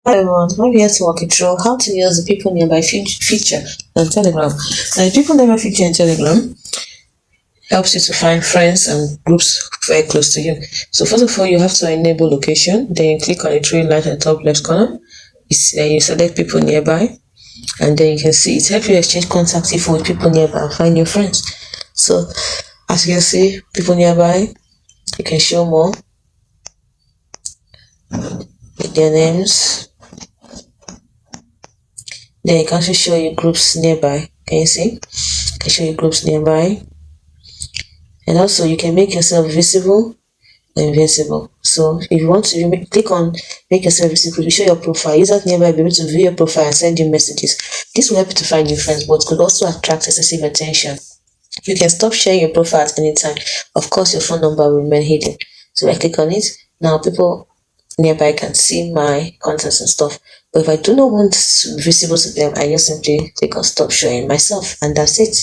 Hi everyone, I'm here to walk you through how to use the people nearby feature on Telegram. Now, the people nearby feature in Telegram helps you to find friends and groups very close to you. So first of all, you have to enable location. Then you click on the three lines at the top left corner. Then you select people nearby, and then you can see it helps you exchange contact info with people nearby and find your friends. So as you can see, people nearby, you can show more with their names. Then it can also show you groups nearby. Can you see? It can show you groups nearby. And also you can make yourself visible or invisible. So if you want to click on make yourself visible, you show your profile. Users nearby will be able to view your profile and send you messages. This will help you to find new friends, but could also attract excessive attention. You can stop sharing your profile at any time. Of course, your phone number will remain hidden. So if I click on it, now people nearby can see my contacts and stuff. But if I do not want visible to them, I just simply click on stop showing myself, and that's it.